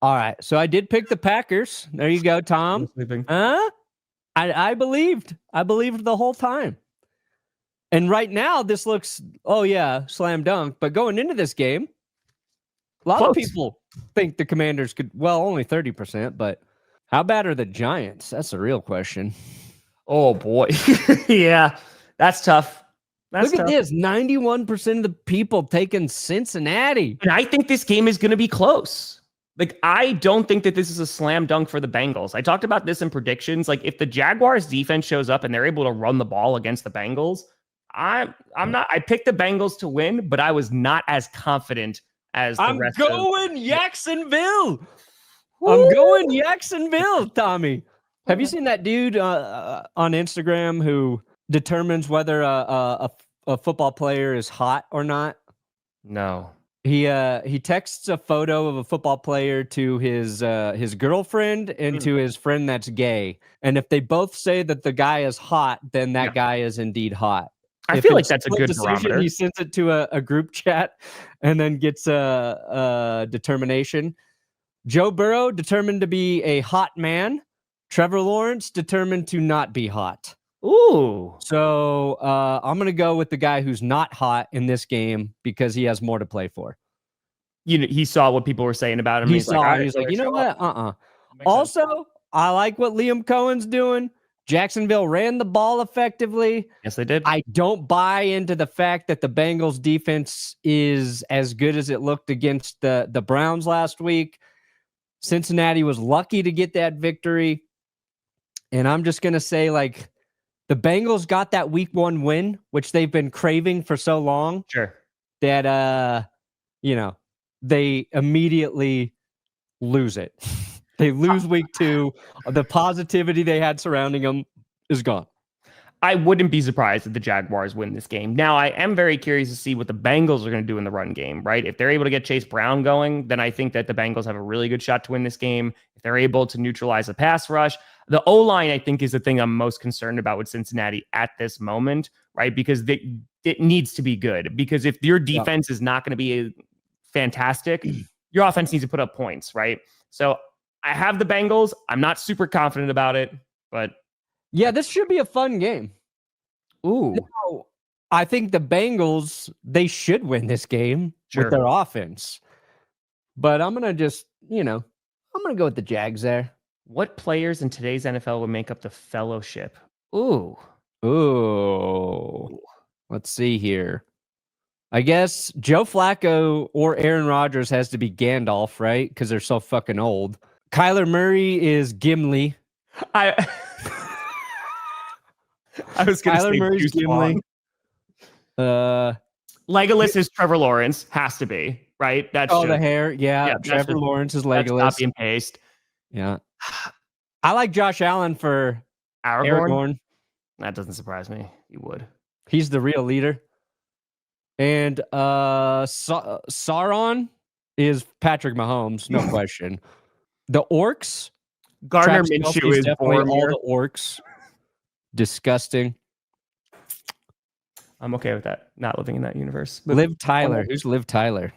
All right. So I did pick the Packers. There you go, Tom. Huh? I believed. I believed the whole time. And right now, this looks, slam dunk. But going into this game, a lot of people think the Commanders could, only 30%, but how bad are the Giants? That's the real question. Oh, boy. Yeah, that's tough. Look at this, 91% of the people taking Cincinnati. And I think this game is going to be close. Like, I don't think that this is a slam dunk for the Bengals. I talked about this in predictions. Like, if the Jaguars defense shows up and they're able to run the ball against the Bengals, I picked the Bengals to win, but I was not as confident as the rest of Jacksonville. I'm going Jacksonville, Tommy. Have you seen that dude on Instagram who determines whether a football player is hot or not? No. He texts a photo of a football player to his girlfriend and to his friend that's gay. And if they both say that the guy is hot, then that guy is indeed hot. I feel like that's a good barometer. He sends it to a group chat and then gets a determination. Joe Burrow determined to be a hot man. Trevor Lawrence determined to not be hot. Ooh. So I'm going to go with the guy who's not hot in this game because he has more to play for. He saw what people were saying about him. He's like, you know what? Also, I like what Liam Cohen's doing. Jacksonville ran the ball effectively. Yes, they did. I don't buy into the fact that the Bengals defense is as good as it looked against the Browns last week. Cincinnati was lucky to get that victory. And I'm just going to say, like, the Bengals got that week 1 win, which they've been craving for so long. Sure. That, they immediately lose it. They lose week 2. The positivity they had surrounding them is gone. I wouldn't be surprised if the Jaguars win this game. Now, I am very curious to see what the Bengals are going to do in the run game, right? If they're able to get Chase Brown going, then I think that the Bengals have a really good shot to win this game. If they're able to neutralize the pass rush, the O-line, I think, is the thing I'm most concerned about with Cincinnati at this moment, right? Because it needs to be good. Because if your defense is not going to be fantastic, your offense needs to put up points, right? So I have the Bengals. I'm not super confident about it, but yeah, this should be a fun game. Ooh. Now, I think the Bengals, they should win this game with their offense. But I'm going to just, I'm going to go with the Jags there. What players in today's NFL would make up the fellowship? Ooh. Let's see here. I guess Joe Flacco or Aaron Rodgers has to be Gandalf, right? Because they're so fucking old. Kyler Murray is Gimli. I was going to say Murray's Gimli. Legolas is Trevor Lawrence. Has to be, right? That's the hair. Yeah, Trevor Lawrence is Legolas. Copy and paste. Yeah. I like Josh Allen for Aragorn. That doesn't surprise me. You would. He's the real leader. And Sauron is Patrick Mahomes, no question. The Orcs. Gardner Minshew is definitely all the Orcs. Disgusting. I'm okay with that. Not living in that universe. Liv Tyler. Who's Liv Tyler?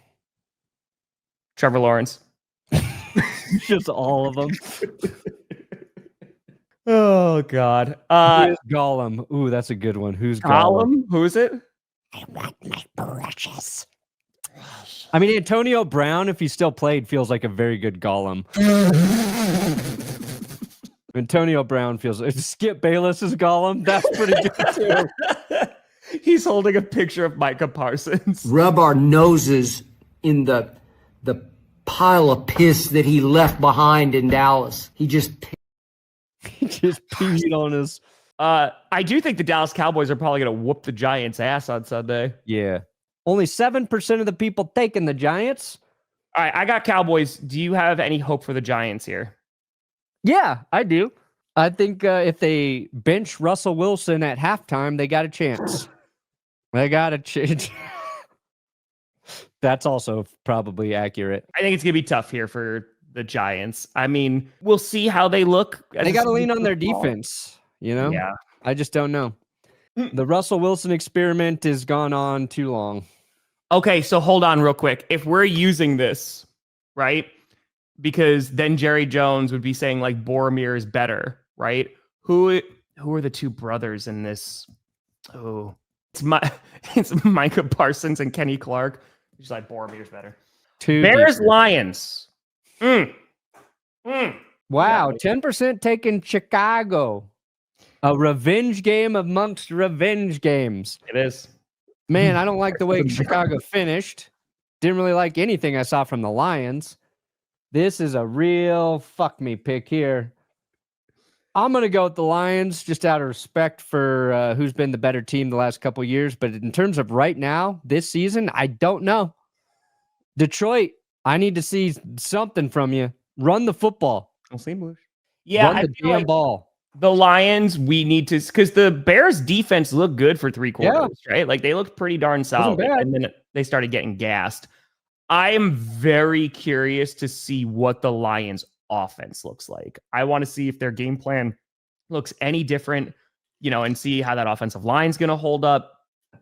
Trevor Lawrence. Just all of them. Oh, God. Gollum. Ooh, that's a good one. Who's Gollum? Who is it? I want my brushes. I mean, Antonio Brown, if he still played, feels like a very good Gollum. Antonio Brown feels like Skip Bayless is Gollum. That's pretty good too. He's holding a picture of Micah Parsons. Rub our noses in the pile of piss that he left behind in Dallas. He just peed on his. I do think the Dallas Cowboys are probably going to whoop the Giants' ass on Sunday. Yeah. Only 7% of the people taking the Giants. All right, I got Cowboys. Do you have any hope for the Giants here? Yeah, I do. I think if they bench Russell Wilson at halftime, they got a chance. They got a chance. That's also probably accurate. I think it's going to be tough here for the Giants. I mean, we'll see how they look. They got to lean on their defense, Yeah. I just don't know. The Russell Wilson experiment has gone on too long. Okay, so hold on real quick. If we're using this, right, because then Jerry Jones would be saying like Boromir is better, right? Who are the two brothers in this? Oh, it's Micah Parsons and Kenny Clark. He's like Boromir's better. Bears Lions. Wow, 10% taking Chicago. A revenge game amongst revenge games. It is. Man, I don't like the way Chicago finished. Didn't really like anything I saw from the Lions. This is a real fuck me pick here. I'm going to go with the Lions just out of respect for who's been the better team the last couple of years. But in terms of right now, this season, I don't know. Detroit, I need to see something from you. Run the football. Yeah, Run the damn ball. The Lions, we need to, because the Bears defense looked good for 3 quarters, right? Like they looked pretty darn solid, and then they started getting gassed. I am very curious to see what the Lions offense looks like. I want to see if their game plan looks any different, and see how that offensive line is going to hold up.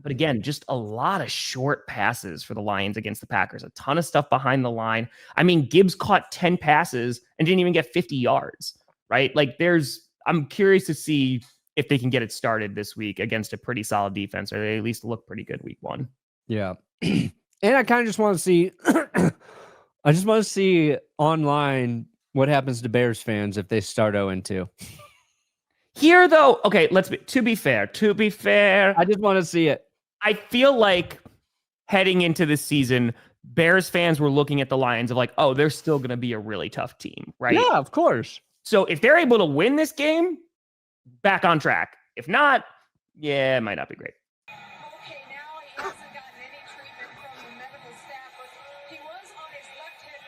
But again, just a lot of short passes for the Lions against the Packers. A ton of stuff behind the line. I mean, Gibbs caught 10 passes and didn't even get 50 yards, right? Like I'm curious to see if they can get it started this week against a pretty solid defense, or they at least look pretty good week 1. Yeah. And I kind of just want to see, I just want to see online what happens to Bears fans if they start 0-2. Here, though, okay, to be fair, I just want to see it. I feel like heading into this season, Bears fans were looking at the Lions of like, oh, they're still going to be a really tough team, right? Yeah, of course. So if they're able to win this game, back on track. If not, yeah, it might not be great. Okay, now he hasn't gotten any treatment from the medical staff, but he was on his left hip.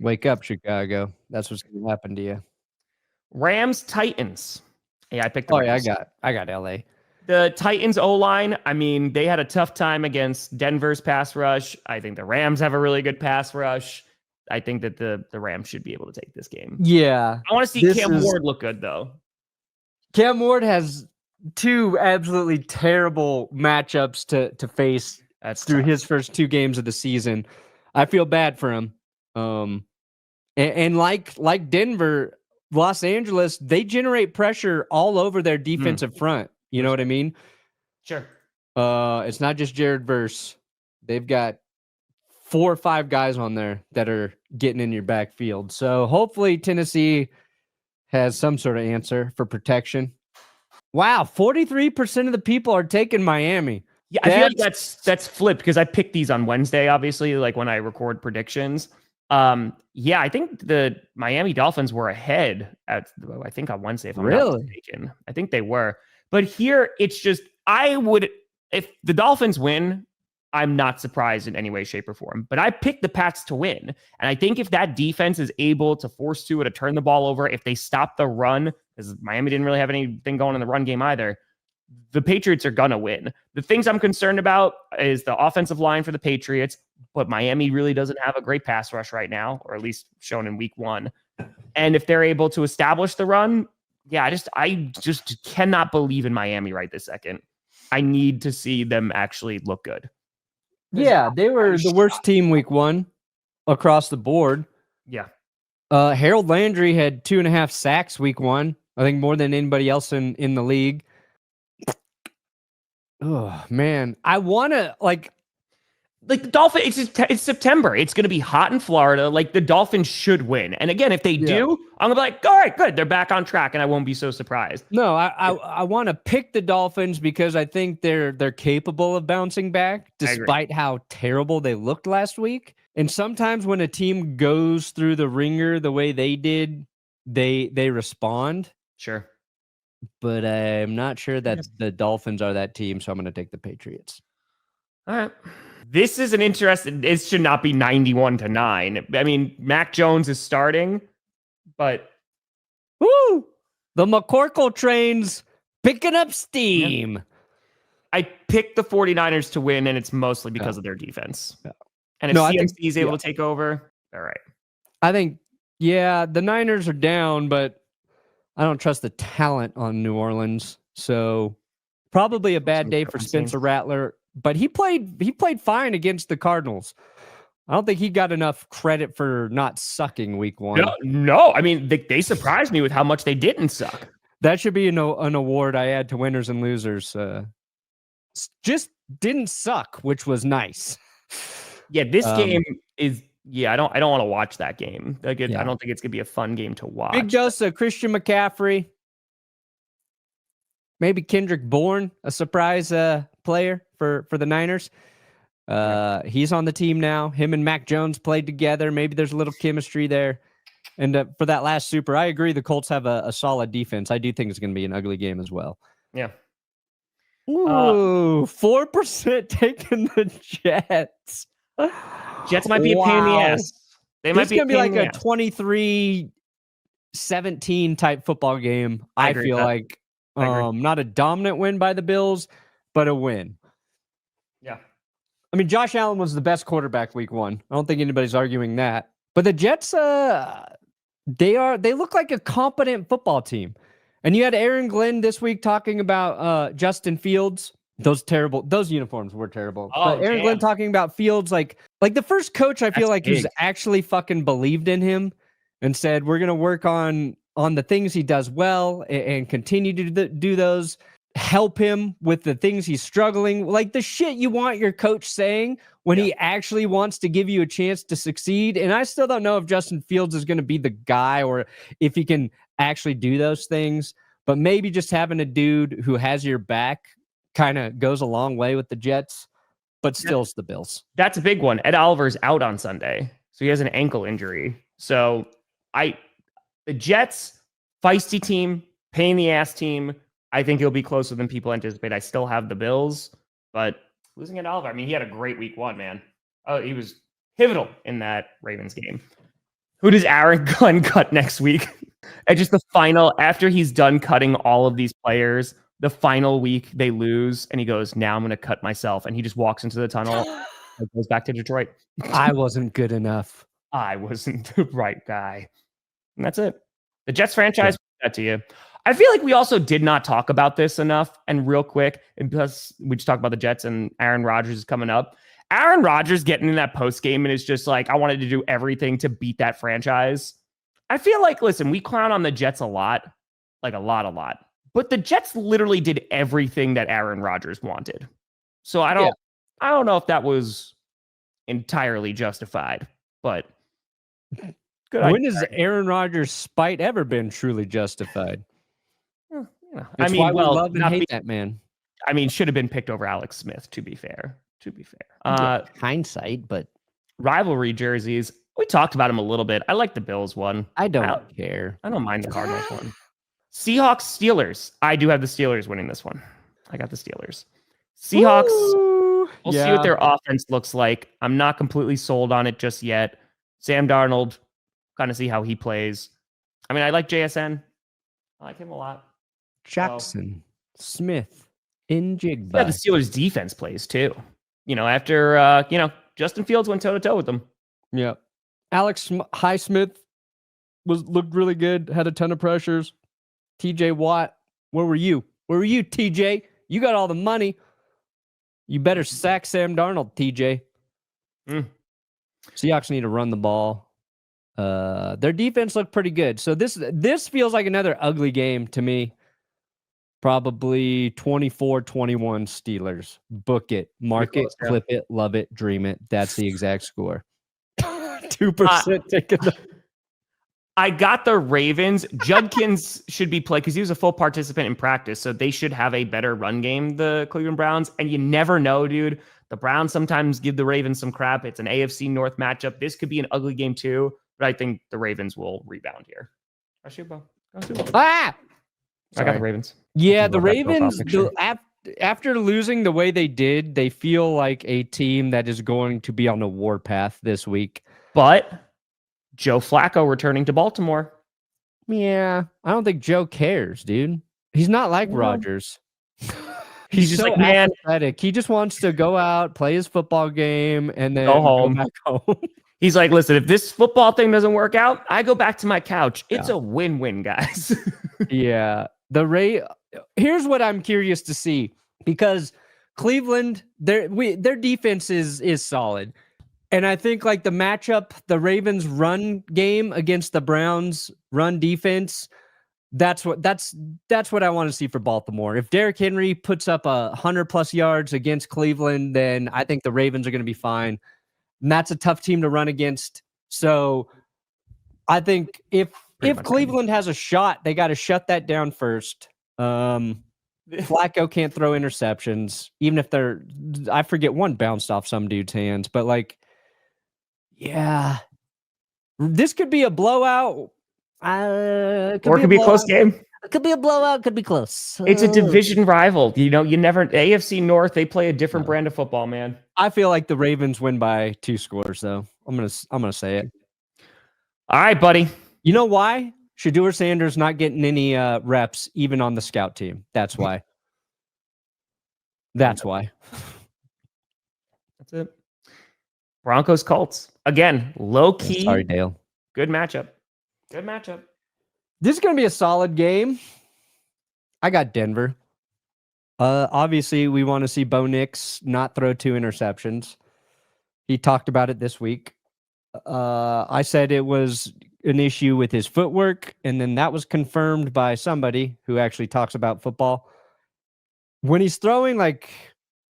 Wake up, Chicago. That's what's going to happen to you. Rams, Titans. Yeah, I picked the Rams. Yeah, I got LA. The Titans O-line, I mean, they had a tough time against Denver's pass rush. I think the Rams have a really good pass rush. I think that the Rams should be able to take this game. Yeah. I want to see Cam Ward look good, though. Cam Ward has 2 absolutely terrible matchups to face through his first 2 games of the season. I feel bad for him. And like Denver, Los Angeles, they generate pressure all over their defensive front. You know what I mean? Sure. It's not just Jared Verse. They've got 4 or 5 guys on there that are getting in your backfield. So hopefully Tennessee has some sort of answer for protection. Wow, 43% of the people are taking Miami. Yeah, I feel like that's flipped because I picked these on Wednesday, obviously, like when I record predictions. Yeah, I think the Miami Dolphins were ahead I think on Wednesday, if I'm not mistaken. I think they were. But here, it's just, if the Dolphins win, I'm not surprised in any way, shape, or form. But I picked the Pats to win. And I think if that defense is able to force Tua to turn the ball over, if they stop the run, because Miami didn't really have anything going in the run game either, the Patriots are going to win. The things I'm concerned about is the offensive line for the Patriots, but Miami really doesn't have a great pass rush right now, or at least shown in week 1. And if they're able to establish the run, yeah, I just cannot believe in Miami right this second. I need to see them actually look good. Yeah, they were the worst team week 1 across the board. Yeah. Harold Landry had 2.5 sacks week 1. I think more than anybody else in the league. Oh, man. I want to, like the Dolphins, it's September. It's going to be hot in Florida. Like, the Dolphins should win. And again, if they do, I'm going to be like, all right, good. They're back on track, and I won't be so surprised. No, I want to pick the Dolphins because I think they're capable of bouncing back despite how terrible they looked last week. And sometimes when a team goes through the ringer the way they did, they respond. Sure. But I'm not sure that the Dolphins are that team, so I'm going to take the Patriots. All right. This is an interesting. It should not be 91-9. I mean, Mac Jones is starting, but woo, the McCorkle train's picking up steam. Yeah. I picked the 49ers to win, and it's mostly because of their defense. Yeah. And if CMC is able to take over, all right. I think, the Niners are down, but I don't trust the talent on New Orleans. So probably a bad day for Spencer Rattler. But he played fine against the Cardinals. I don't think he got enough credit for not sucking week 1. No. I mean, they surprised me with how much they didn't suck. That should be an award I add to winners and losers. Just didn't suck, which was nice. Yeah, this game is. Yeah, I don't want to watch that game. I don't think it's gonna be a fun game to watch. Big dose of Christian McCaffrey. Maybe Kendrick Bourne, a surprise player for the Niners. He's on the team now. Him and Mac Jones played together. Maybe there's a little chemistry there. And for that last super, I agree. The Colts have a solid defense. I do think it's going to be an ugly game as well. Yeah. Ooh, 4% taking the Jets. Jets might be a pain in the ass. They might be going to be like a 23-17 type football game. I feel like not a dominant win by the Bills, but a win. Yeah. I mean, Josh Allen was the best quarterback week 1. I don't think anybody's arguing that. But the Jets, they look like a competent football team. And you had Aaron Glenn this week talking about Justin Fields. Those uniforms were terrible. Oh, but Aaron Glenn talking about Fields like the first coach I feel like who's actually fucking believed in him and said, we're going to work on the things he does well and continue to do those, help him with the things he's struggling, like the shit you want your coach saying when he actually wants to give you a chance to succeed. And I still don't know if Justin Fields is going to be the guy or if he can actually do those things, but maybe just having a dude who has your back kind of goes a long way with the Jets, but still it's the Bills. That's a big one. Ed Oliver's out on Sunday, so he has an ankle injury. So the Jets, feisty team, pain in the ass team. I think it'll be closer than people anticipate. I still have the Bills, but losing Ed Oliver, I mean, he had a great week 1, man. Oh, he was pivotal in that Ravens game. Who does Aaron Glenn cut next week? And just the final, after he's done cutting all of these players, the final week they lose, and he goes, now I'm going to cut myself. And he just walks into the tunnel and goes back to Detroit. I wasn't good enough. I wasn't the right guy. And that's it. The Jets franchise, that to you. I feel like we also did not talk about this enough. And real quick, and plus we just talked about the Jets and Aaron Rodgers is coming up. Aaron Rodgers getting in that post game and is just like, I wanted to do everything to beat that franchise. I feel like, listen, we clown on the Jets a lot, like a lot. But the Jets literally did everything that Aaron Rodgers wanted. So I don't know if that was entirely justified, but good. When has Aaron Rodgers' spite ever been truly justified? I mean, why we love and hate that man. I mean, should have been picked over Alex Smith, to be fair. Hindsight, but rivalry jerseys. We talked about them a little bit. I like the Bills one. I don't care. I don't mind the Cardinals one. Seahawks, Steelers. I do have the Steelers winning this one. I got the Steelers. Seahawks. We'll see what their offense looks like. I'm not completely sold on it just yet. Sam Darnold, kind of see how he plays. I mean, I like JSN. I like him a lot. Jackson, Smith, Njigba. Yeah, the Steelers defense plays too. After Justin Fields went toe-to-toe with them. Yeah. Alex Highsmith looked really good, had a ton of pressures. TJ Watt, where were you? Where were you, TJ? You got all the money. You better sack Sam Darnold, TJ. Seahawks need to run the ball. Their defense looked pretty good. So this feels like another ugly game to me. Probably 24-21 Steelers. Book it, mark it, clip it, love it, dream it. That's the exact score. 2% taking the... I got the Ravens. Judkins should be played because he was a full participant in practice, so they should have a better run game, the Cleveland Browns. And you never know, dude. The Browns sometimes give the Ravens some crap. It's an AFC North matchup. This could be an ugly game too, but I think the Ravens will rebound here. I got the Ravens. Yeah, the Ravens, after losing the way they did, they feel like a team that is going to be on a warpath this week. But Joe Flacco returning to Baltimore. Yeah, I don't think Joe cares, dude. He's not like Rodgers. He's just so like, man, apathetic. He just wants to go out, play his football game, and then go back home. He's like, listen, if this football thing doesn't work out, I go back to my couch. It's a win-win, guys. Yeah. Here's what I'm curious to see, because Cleveland, their defense is solid. And I think like the matchup, the Ravens run game against the Browns run defense, that's what I want to see for Baltimore. If Derrick Henry puts up 100+ yards against Cleveland, then I think the Ravens are going to be fine. And that's a tough team to run against. So I think if Cleveland has a shot, they got to shut that down first. Flacco can't throw interceptions, even if I forget one bounced off some dude's hands, but like, yeah, this could be a blowout. Or it could be a close game. It could be a blowout. Could be close. It's a division rival. You never AFC North. They play a different brand of football, man. I feel like the Ravens win by 2 scores, though. I'm gonna say it. All right, buddy. You know why? Shedeur Sanders not getting any reps, even on the scout team. That's why. That's why. That's it. Broncos Colts again. Low key. Sorry, Dale. Good matchup. Good matchup. This is going to be a solid game. I got Denver. Obviously, we want to see Bo Nix not throw 2 interceptions. He talked about it this week. I said it was an issue with his footwork, and then that was confirmed by somebody who actually talks about football. When he's throwing like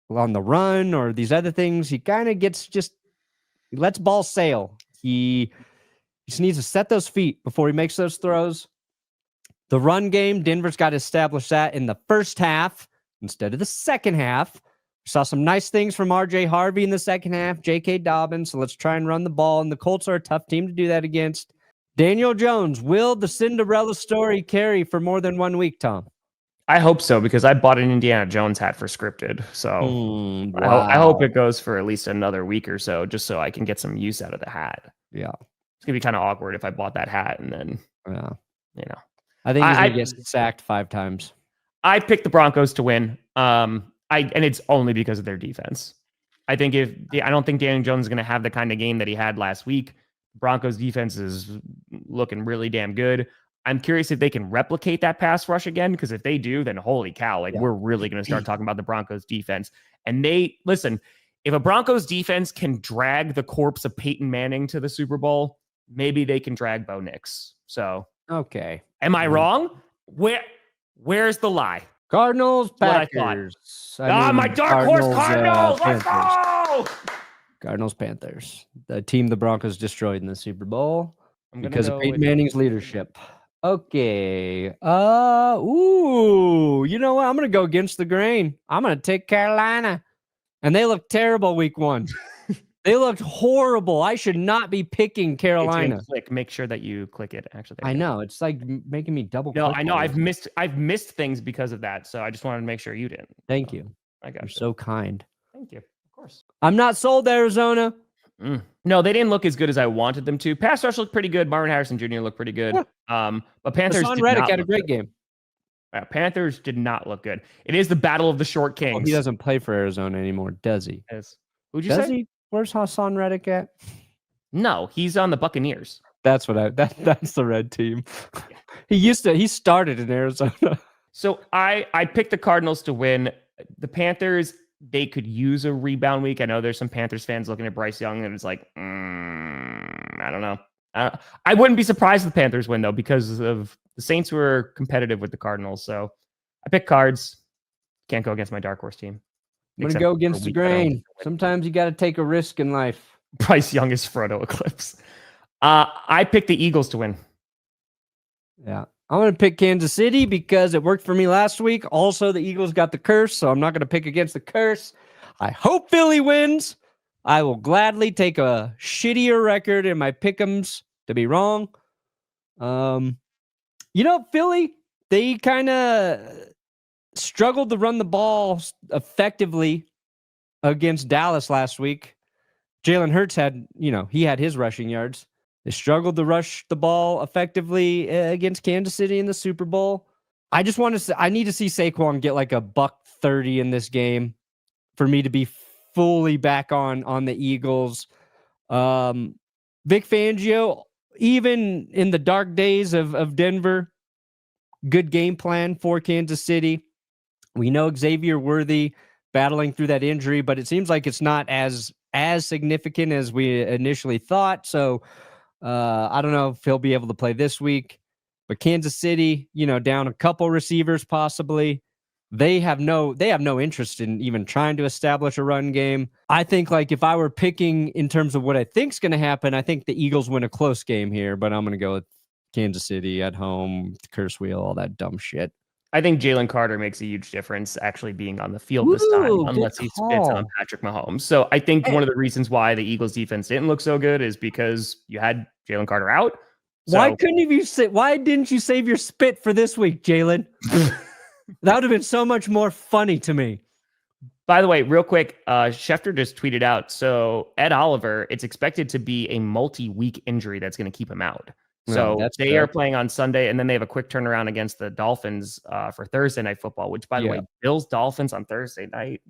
on the run or these other things, he kind of he lets ball sail. He just needs to set those feet before he makes those throws. The run game, Denver's got to establish that in the first half instead of the second half. We saw some nice things from R.J. Harvey in the second half, J.K. Dobbins, so let's try and run the ball, and the Colts are a tough team to do that against. Daniel Jones, will the Cinderella story carry for more than 1 week, Tom? I hope so, because I bought an Indiana Jones hat for scripted. So wow. I hope it goes for at least another week or so, just so I can get some use out of the hat. Yeah. It's going to be kind of awkward if I bought that hat and then, I think he's going to get sacked 5 times. I picked the Broncos to win. And it's only because of their defense. I don't think Daniel Jones is going to have the kind of game that he had last week. Broncos defense is looking really damn good. I'm curious if they can replicate that pass rush again, because if they do, then holy cow, we're really going to start talking about the Broncos defense. And if a Broncos defense can drag the corpse of Peyton Manning to the Super Bowl, maybe they can drag Bo Nix. So, okay. Am I wrong? Where's the lie? Cardinals, Packers. My dark horse Cardinals. Let's go. Cardinals, Panthers. The team the Broncos destroyed in the Super Bowl because of Peyton Manning's leadership. Okay. You know what? I'm going to go against the grain. I'm going to take Carolina. And they look terrible week 1. They looked horrible. I should not be picking Carolina. Make sure that you click it. Actually, I know. It's like making me double click. No, I know. I've missed things because of that. So I just wanted to make sure you didn't. Thank you. I got You're so kind. Thank you. Of course. I'm not sold, Arizona. No, they didn't look as good as I wanted them to. Pass rush looked pretty good. Marvin Harrison Jr. looked pretty good. Yeah. But Panthers Hassan Reddick had a great game. Panthers did not look good. It is the battle of the short kings. He doesn't play for Arizona anymore, does he? Yes. Who'd you say? Where's Hassan Reddick at? No, he's on the Buccaneers. That's that's the red team. He started in Arizona. So I picked the Cardinals to win. The Panthers, they could use a rebound week. I know there's some Panthers fans looking at Bryce Young and it's like, I don't know. I wouldn't be surprised if the Panthers win though, because of the Saints were competitive with the Cardinals. So I picked Cards. Can't go against my dark horse team. I'm going to go against the grain. Sometimes you got to take a risk in life. Bryce Young is Frodo Eclipse. I picked the Eagles to win. Yeah. I'm going to pick Kansas City because it worked for me last week. Also, the Eagles got the curse, so I'm not going to pick against the curse. I hope Philly wins. I will gladly take a shittier record in my pick'ems to be wrong. Philly, they kind of struggled to run the ball effectively against Dallas last week. Jalen Hurts had his rushing yards. They struggled to rush the ball effectively against Kansas City in the Super Bowl. I need to see Saquon get like a $130 in this game for me to be fully back on the Eagles. Vic Fangio, even in the dark days of Denver, good game plan for Kansas City. We know Xavier Worthy battling through that injury, but it seems like it's not as as significant as we initially thought. So I don't know if he'll be able to play this week. But Kansas City, down a couple receivers possibly. They have no interest in even trying to establish a run game. I think if I were picking in terms of what I think's going to happen, I think the Eagles win a close game here, but I'm going to go with Kansas City at home, curse wheel, all that dumb shit. I think Jalen Carter makes a huge difference actually being on the field this time, unless he spits on Patrick Mahomes. So I think one of the reasons why the Eagles defense didn't look so good is because you had Jalen Carter out. So, why didn't you save your spit for this week, Jalen? That would have been so much more funny to me. By the way, real quick, Schefter just tweeted out. So Ed Oliver, it's expected to be a multi-week injury that's going to keep him out. So they are playing on Sunday, and then they have a quick turnaround against the Dolphins for Thursday Night Football, which, by the way, Bills Dolphins on Thursday night.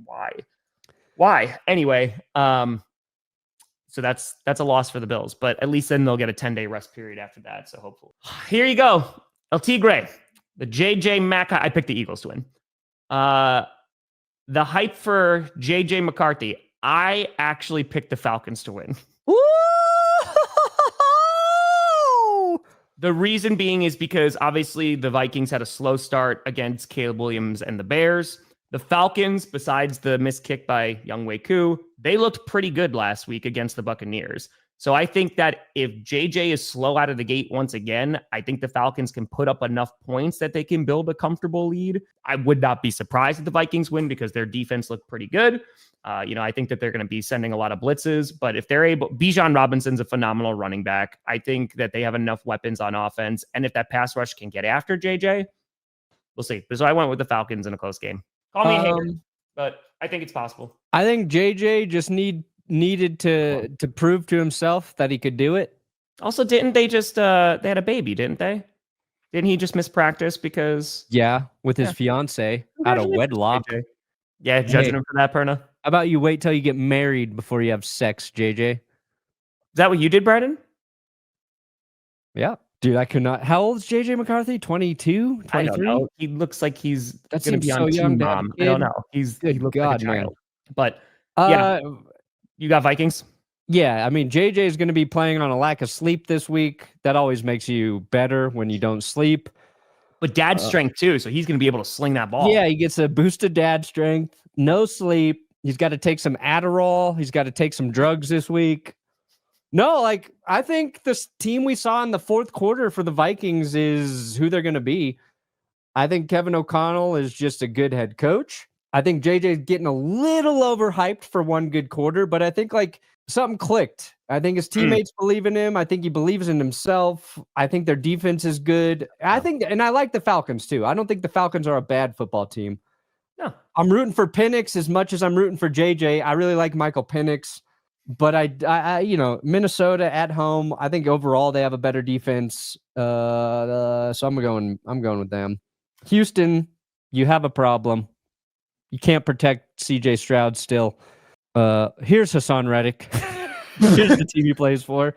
Why? Anyway, so that's a loss for the Bills, but at least then they'll get a 10-day rest period after that. So hopefully, here you go, El Tigre, the JJ Mac. I picked the Eagles to win. The hype for JJ McCarthy. I actually picked the Falcons to win. The reason being is because obviously the Vikings had a slow start against Caleb Williams and the Bears. The Falcons, besides the missed kick by Younghoe Koo, they looked pretty good last week against the Buccaneers. So I think that if JJ is slow out of the gate once again, I think the Falcons can put up enough points that they can build a comfortable lead. I would not be surprised if the Vikings win because their defense looked pretty good. I think that they're going to be sending a lot of blitzes, but if they're able, Bijan Robinson's a phenomenal running back. I think that they have enough weapons on offense. And if that pass rush can get after JJ, we'll see. So I went with the Falcons in a close game. Call me a hater, but I think it's possible. I think JJ just needed to prove to himself that he could do it. Also, didn't they just they had a baby, didn't they? Didn't he just miss practice because with his fiance out of wedlock? JJ. Yeah, judging him for that, Perna. How about you wait till you get married before you have sex, JJ? Is that what you did, Brendan? Yeah. Dude, I could not. How old is JJ McCarthy? 22? 23? I don't know. He looks like he's going to be so on young, Teen Mom. I don't know. He looks like a child. Man. But you got Vikings? Yeah, I mean, JJ is going to be playing on a lack of sleep this week. That always makes you better when you don't sleep. But dad strength too, so he's going to be able to sling that ball. Yeah, he gets a boost of dad strength. No sleep. He's got to take some Adderall. He's got to take some drugs this week. No, I think this team we saw in the fourth quarter for the Vikings is who they're going to be. I think Kevin O'Connell is just a good head coach. I think JJ's getting a little overhyped for one good quarter, but I think something clicked. I think his teammates believe in him. I think he believes in himself. I think their defense is good. And I like the Falcons too. I don't think the Falcons are a bad football team. No. I'm rooting for Penix as much as I'm rooting for JJ. I really like Michael Penix, but I Minnesota at home, I think overall they have a better defense. So I'm going with them. Houston, you have a problem. You can't protect CJ Stroud still. Here's Hassan Reddick. Here's the team he plays for.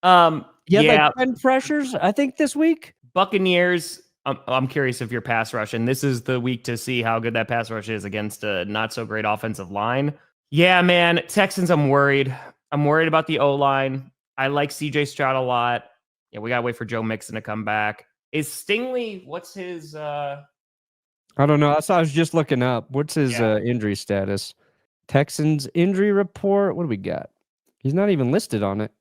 He had 10 pressures, I think, this week. Buccaneers. I'm curious of your pass rush, and this is the week to see how good that pass rush is against a not so great offensive line. Yeah, man. Texans, I'm worried. I'm worried about the O-line. I like CJ Stroud a lot. Yeah, we gotta wait for Joe Mixon to come back. Is Stingley? What's his? I don't know. That's what I was just looking up. What's his injury status? Texans injury report. What do we got? He's not even listed on it.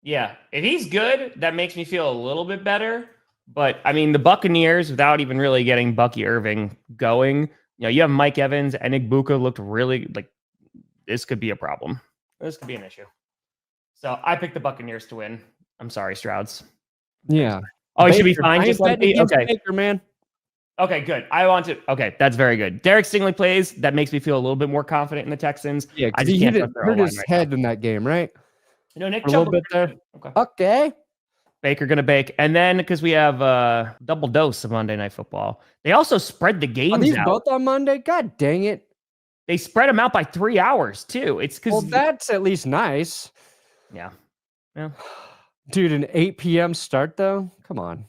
Yeah, if he's good, that makes me feel a little bit better. But I mean, the Buccaneers, without even really getting Bucky Irving going, you have Mike Evans and Igbuka looked really this could be a problem. This could be an issue. So I picked the Buccaneers to win. I'm sorry, Strouds. Yeah. Oh, he should be fine. Just okay, Baker, man. Okay, good. Okay, that's very good. Derek Stingley plays. That makes me feel a little bit more confident in the Texans. Yeah, because he hurt his head in that game, right? Nick a little bit there. Okay. Baker gonna bake, and then because we have a double dose of Monday Night Football, they also spread the games. Are these out. Both on Monday? God dang it! They spread them out by 3 hours too. It's because that's at least nice. Yeah. Dude, an 8 p.m. start though. Come on,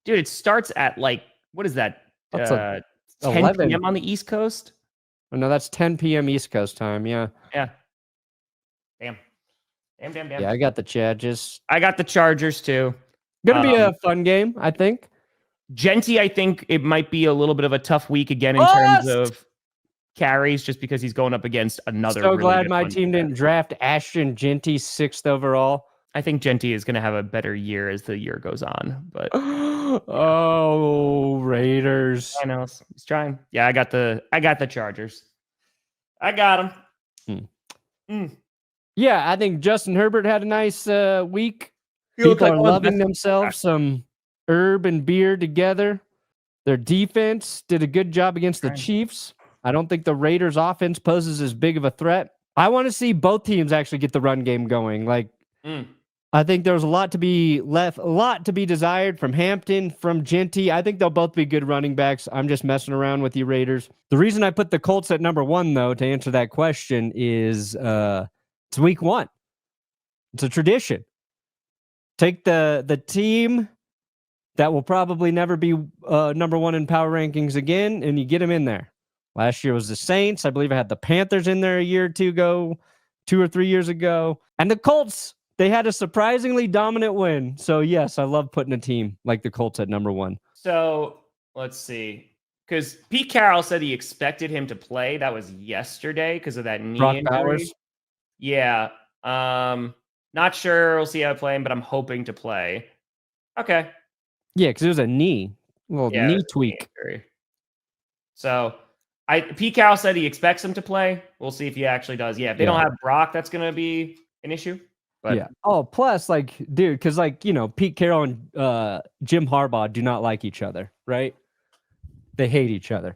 dude. It starts at what is that? That's 10 11 p.m. on the East Coast. Oh, no, that's 10 p.m. East Coast time. Yeah. Yeah. Damn. Yeah, I got the Chargers. I got the Chargers too. Gonna be a fun game, I think. Genty, I think it might be a little bit of a tough week again in terms of carries, just because he's going up against another. So really glad good my one. team didn't draft Ashton Genty 6th overall. I think Genty is going to have a better year as the year goes on, but oh, Raiders. I know he's trying. Yeah, I got the Chargers. I got them. Yeah, I think Justin Herbert had a nice week. He looked People like are one of the loving best- themselves some herb and beer together. Their defense did a good job against the Chiefs. I don't think the Raiders' offense poses as big of a threat. I want to see both teams actually get the run game going. I think there's a lot to be desired from Hampton, from Genty. I think they'll both be good running backs. I'm just messing around with you, Raiders. The reason I put the Colts at number 1, though, to answer that question is it's week 1. It's a tradition. Take the team that will probably never be number 1 in power rankings again, and you get them in there. Last year was the Saints. I believe I had the Panthers in there a year or two ago, 2 or 3 years ago. And the Colts, they had a surprisingly dominant win. So, yes, I love putting a team like the Colts at number 1. So, let's see. Because Pete Carroll said he expected him to play. That was yesterday because of that knee injury. Powers. Yeah. Not sure. We'll see how I play him, but I'm hoping to play. Okay. Yeah, because it was a knee. Knee tweak. So, Pete Carroll said he expects him to play. We'll see if he actually does. Yeah, if they don't have Brock, that's going to be an issue. But yeah. Oh, plus, dude, because, Pete Carroll and Jim Harbaugh do not like each other, right? They hate each other.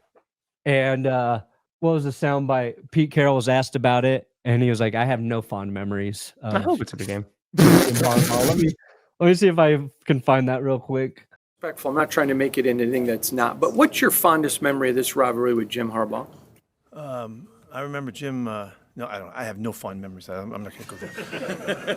And what was the soundbite? Pete Carroll was asked about it, and he was like, I have no fond memories of I hope it's a good game. Jim Harbaugh. Let me see if I can find that real quick. Respectful. I'm not trying to make it into anything that's not. But what's your fondest memory of this rivalry with Jim Harbaugh? I remember Jim. No, I don't. I have no fond memories. I'm not going to go there.